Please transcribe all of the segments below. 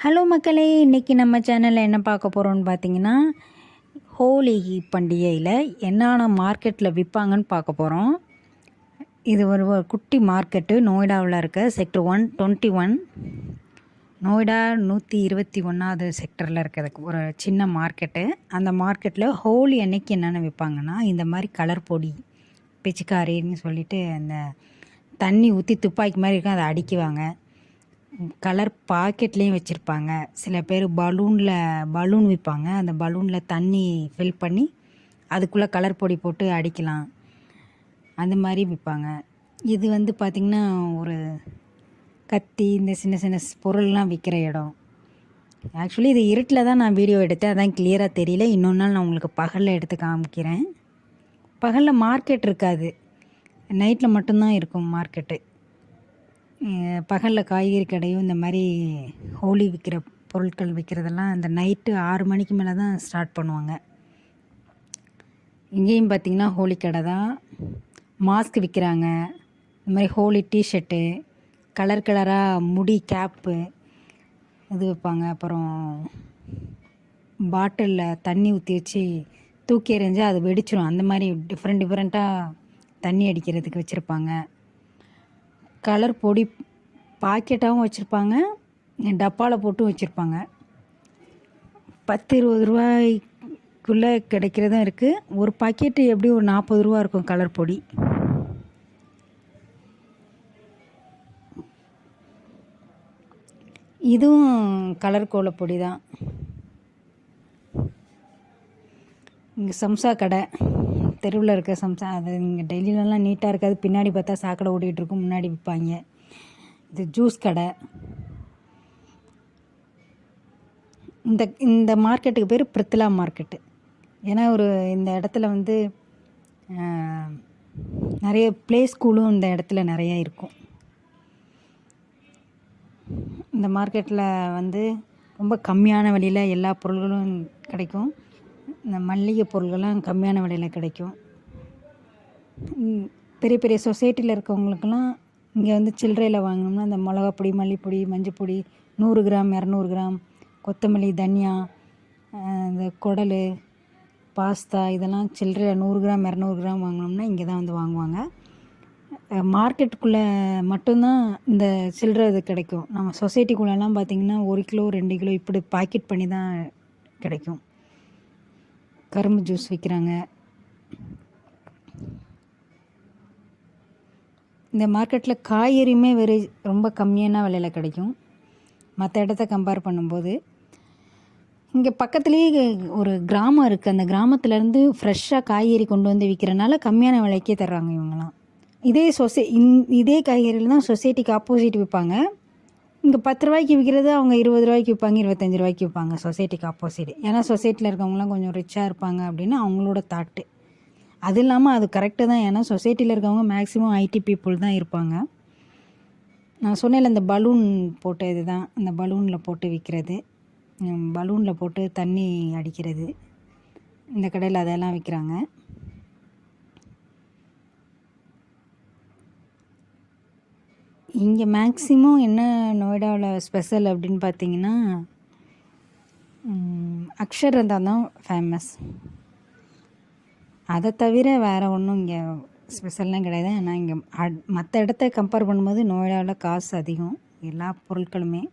Hello மக்களே, இன்றைக்கி நம்ம சேனலில் என்ன பார்க்க போகிறோம்னு பார்த்தீங்கன்னா, ஹோலி பண்டிகையில் என்னென்ன மார்க்கெட்டில் விற்பாங்கன்னு பார்க்க போகிறோம். இது ஒரு குட்டி மார்க்கெட்டு, நோய்டாவில் இருக்க செக்டர் 121. நோய்டா 121வது செக்டரில் இருக்கிறதுக்கு ஒரு சின்ன மார்க்கெட்டு. அந்த மார்க்கெட்டில் ஹோலி அன்னைக்கு என்னென்ன விற்பாங்கன்னா, இந்த மாதிரி கலர் பொடி, பிச்சுக்காரின்னு சொல்லிட்டு அந்த தண்ணி ஊற்றி துப்பாக்கி மாதிரி இருக்கும், அதை அடிக்குவாங்க. கலர் பாக்கெட்லேயும் வச்சுருப்பாங்க. சில பேர் பலூன் விற்பாங்க. அந்த பலூனில் தண்ணி ஃபில் பண்ணி அதுக்குள்ளே கலர் பொடி போட்டு அடிக்கலாம், அந்த மாதிரி விற்பாங்க. இது வந்து பார்த்திங்கன்னா ஒரு கத்தி, இந்த சின்ன சின்ன பொருள்லாம் விற்கிற இடம். ஆக்சுவலி இது இருட்டில் தான் நான் வீடியோ எடுத்தேன், அதான் கிளியராக தெரியல. இன்னொரு நாள் நான் உங்களுக்கு பகலில் எடுத்து காமிக்கிறேன். பகலில் மார்க்கெட் இருக்காது, நைட்டில் மட்டும்தான் இருக்கும் மார்க்கெட்டு. பகலில் காய்கறி கடையும் இந்த மாதிரி ஹோலி விற்கிற பொருட்கள் விற்கிறதெல்லாம் அந்த நைட்டு 6 மணிக்கு மேலே தான் ஸ்டார்ட் பண்ணுவாங்க. இங்கேயும் பார்த்திங்கன்னா ஹோலி கடை தான். மாஸ்க் விற்கிறாங்க, இந்த மாதிரி ஹோலி டிஷர்ட்டு, கலர் கலராக முடி கேப்பு இது வைப்பாங்க. அப்புறம் பாட்டிலில் தண்ணி ஊற்றி வச்சு தூக்கி எறிஞ்சால் அது வெடிச்சிடும், அந்த மாதிரி டிஃப்ரெண்ட்டாக தண்ணி அடிக்கிறதுக்கு வச்சுருப்பாங்க. கலர் பொடி பாக்கெட்டாகவும் வச்சுருப்பாங்க, டப்பாவில் போட்டும் வச்சுருப்பாங்க. 10-20 ரூபாய்க்குள்ளே கிடைக்கிறதும் இருக்குது. ஒரு பாக்கெட்டு எப்படி ஒரு 40 ரூபா இருக்கும் கலர் பொடி. இதுவும் கலர் கோலப்பொடி தான். இங்கே சம்சா கடை, தெருவில் இருக்க சம்சா, அது இங்கே டெல்லியிலலாம் நீட்டாக இருக்காது. பின்னாடி பார்த்தா சாக்கடை ஓடிட்டுருக்கும், முன்னாடி விற்பாங்க. இது ஜூஸ் கடை. இந்த மார்க்கெட்டுக்கு பேர் பிரித்திலா மார்க்கெட்டு. ஏன்னா இந்த இடத்துல வந்து நிறைய ப்ளே ஸ்கூலும் இந்த இடத்துல நிறையா இருக்கும். இந்த மார்க்கெட்டில் வந்து ரொம்ப கம்மியான விலையில் எல்லா பொருள்களும் கிடைக்கும். இந்த மல்லிகை பொருள்கள்லாம் கம்மியான விலையில் கிடைக்கும். பெரிய பெரிய சொசைட்டியில் இருக்கவங்களுக்கெல்லாம் இங்கே வந்து சில்லறையில் வாங்கினோம்னா இந்த மிளகாப்பொடி, மல்லிப்பொடி, மஞ்சப்பொடி 100 கிராம் 200 கிராம், கொத்தமல்லி, தனியா, இந்த குடல், பாஸ்தா இதெல்லாம் சில்லறையில் 100 கிராம் 200 கிராம் வாங்கினோம்னா இங்கே தான் வந்து வாங்குவாங்க. மார்க்கெட்டுக்குள்ளே மட்டும்தான் இந்த சில்லறை இது கிடைக்கும். நம்ம சொசைட்டிக்குள்ளெல்லாம் பார்த்திங்கன்னா 1 கிலோ 2 கிலோ இப்படி பாக்கெட் பண்ணி தான் கிடைக்கும். கரும்பு ஜூஸ் விற்கிறாங்க. இந்த மார்க்கெட்டில் காய்கறியுமே ரொம்ப கம்மியான விலையில் கிடைக்கும் மற்ற இடத்த கம்பேர் பண்ணும்போது. இங்கே பக்கத்துலேயே ஒரு கிராமம் இருக்குது. அந்த கிராமத்துலேருந்து ஃப்ரெஷ்ஷாக காய்கறி கொண்டு வந்து விற்கிறனால கம்மியான விலைக்கே தர்றாங்க இவங்களாம். இதே காய்கறியில் தான் சொசைட்டிக்கு ஆப்போசிட் விற்பாங்க. இங்கே 10 ரூபாய்க்கு விற்கிறது அவங்க 20 ரூபாய்க்கு விற்பாங்க, 25 ரூபாய்க்கு விற்பாங்க சொசைட்டிக்கு ஆப்போசிட். ஏன்னா சொசைட்டியில் இருக்கவங்களாம் கொஞ்சம் ரிச்சாக இருப்பாங்க அப்படின்னு அவங்களோட தாட்டு. அது இல்லாமல் அது கரெக்டு தான். ஏன்னா சொசைட்டியில் இருக்கவங்க மேக்ஸிமம் ஐடி பீப்புள் தான் இருப்பாங்க. நான் சொன்னேன்ல இந்த பலூன் போட்டு, இது தான் இந்த பலூனில் போட்டு விற்கிறது, பலூனில் போட்டு தண்ணி அடிக்கிறது. இந்த கடையில் அதெல்லாம் விற்கிறாங்க. இங்கே மேக்ஸிமம் என்ன நோய்டாவில் ஸ்பெஷல் அப்படின்னு பார்த்தீங்கன்னா அக்ஷரந்தா தான் ஃபேமஸ். அதை தவிர வேறு ஒன்றும் இங்கே ஸ்பெஷல்லாம் கிடையாது. ஆனால் இங்கே மற்ற இடத்த கம்பேர் பண்ணும்போது நோய்டாவில் காசு அதிகம், எல்லா பொருட்களுமே.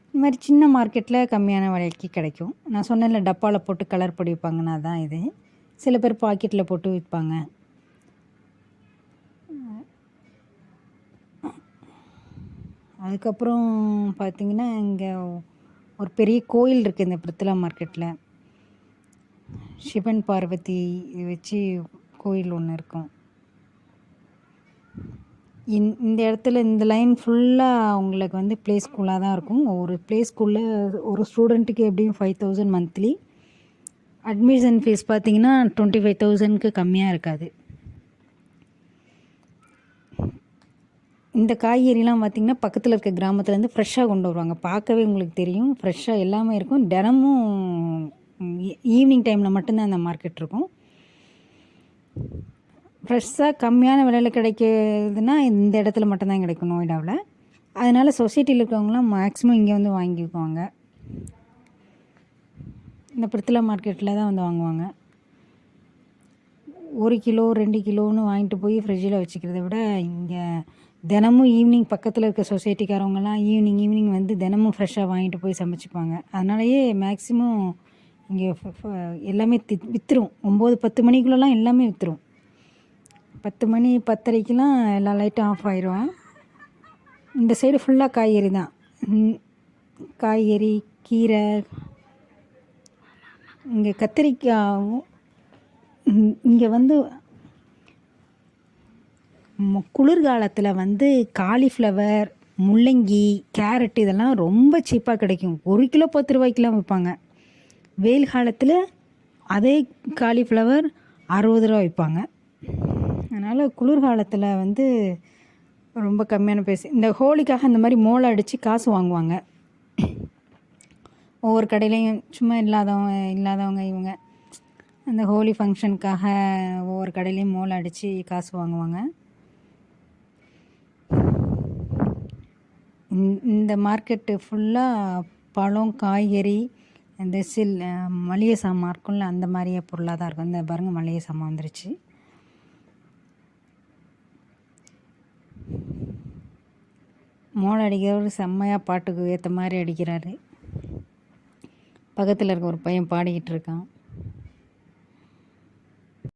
இந்த மாதிரி சின்ன மார்க்கெட்டில் கம்மியான விலைக்கு கிடைக்கும். நான் சொன்னேன்ல டப்பாவில் போட்டு கலர் பொடி விற்பாங்கன்னா தான் இது. சில பேர் பாக்கெட்டில் போட்டு விற்பாங்க. அதுக்கப்புறம் பார்த்திங்கன்னா இங்கே ஒரு பெரிய கோயில் இருக்குது இந்த பிரித்திலா மார்க்கெட்டில். சிவன் பார்வதி வச்சு கோயில் ஒன்று இருக்கும். இந்த இடத்துல இந்த லைன் ஃபுல்லாக அவங்களுக்கு வந்து ப்ளே ஸ்கூலாக தான் இருக்கும். ஒரு ப்ளே ஸ்கூலில் ஒரு ஸ்டூடெண்ட்டுக்கு எப்படியும் 5000 மந்த்லி. அட்மிஷன் ஃபீஸ் பார்த்திங்கன்னா 25,000க்கு கம்மியாக இருக்காது. இந்த காய்கறிலாம் பார்த்திங்கன்னா பக்கத்தில் இருக்க கிராமத்துலேருந்து ஃப்ரெஷ்ஷாக கொண்டு வருவாங்க. பார்க்கவே உங்களுக்கு தெரியும், ஃப்ரெஷ்ஷாக எல்லாமே இருக்கும். தினமும் ஈவினிங் டைமில் மட்டும்தான் அந்த மார்க்கெட் இருக்கும். ஃப்ரெஷ்ஷாக கம்மியான விலையில் கிடைக்கிறதுனா இந்த இடத்துல மட்டும்தான் கிடைக்கும் நோய்டாவில். அதனால் சொசைட்டியில் இருக்கிறவங்களாம் மேக்ஸிமம் இங்கே வந்து வாங்கிக்குவாங்க. இந்த பிரித்திலா மார்க்கெட்டில் தான் வந்து வாங்குவாங்க. 1 கிலோ 2 கிலோன்னு வாங்கிட்டு போய் ஃப்ரிட்ஜில் வச்சுக்கிறத விட இங்கே தினமும் ஈவினிங் பக்கத்தில் இருக்க சொசைட்டிக்காரவங்கலாம் ஈவினிங் வந்து தினமும் ஃப்ரெஷ்ஷாக வாங்கிட்டு போய் சமைச்சிப்பாங்க. அதனாலயே மேக்ஸிமம் இங்கே எல்லாமே விற்றுரும். 9 10 மணிக்குள்ளலாம் எல்லாமே விற்றுரும். 10 மணி 10:30க்கெலாம் எல்லா லைட்டும் ஆஃப் ஆயிரும். இந்த சைடு ஃபுல்லாக காய்கறி தான். காய்கறி, கீரை, இங்கே கத்திரிக்காயும் இங்கே வந்து குளிர்காலத்தில் வந்து காலிஃப்ளவர், முள்ளங்கி, கேரட் இதெல்லாம் ரொம்ப சீப்பாக கிடைக்கும். 1 கிலோ 10 ரூபாய்க்குலாம் விற்பாங்க. வெயில் காலத்தில் அதே காலிஃப்ளவர் 60 ரூபா விற்பாங்க. அதனால் குளிர்காலத்தில் வந்து ரொம்ப கம்மியான ப்ரைஸ். இந்த ஹோலிக்காக இந்த மாதிரி மோளம் அடித்து காசு வாங்குவாங்க. ஒவ்வொரு கடையிலையும் சும்மா இல்லாதவங்க இவங்க அந்த ஹோலி ஃபங்க்ஷனுக்காக ஒவ்வொரு கடையிலையும் மோளம் அடித்து காசு வாங்குவாங்க. இந்த மார்க்கெட்டு ஃபுல்லாக பழம், காய்கறி, இந்த மளிகை சாமான் இருக்கும்ல அந்த மாதிரியே பொருளாக தான் இருக்கும். இந்த பாருங்கள் மளிகை சாமான் வந்துருச்சு. மோளம் அடிக்கிறவர் செம்மையாக பாட்டுக்கு ஏற்ற மாதிரி அடிக்கிறாரு. பக்கத்தில் இருக்க ஒரு பையன் பாடிக்கிட்டு இருக்கான்.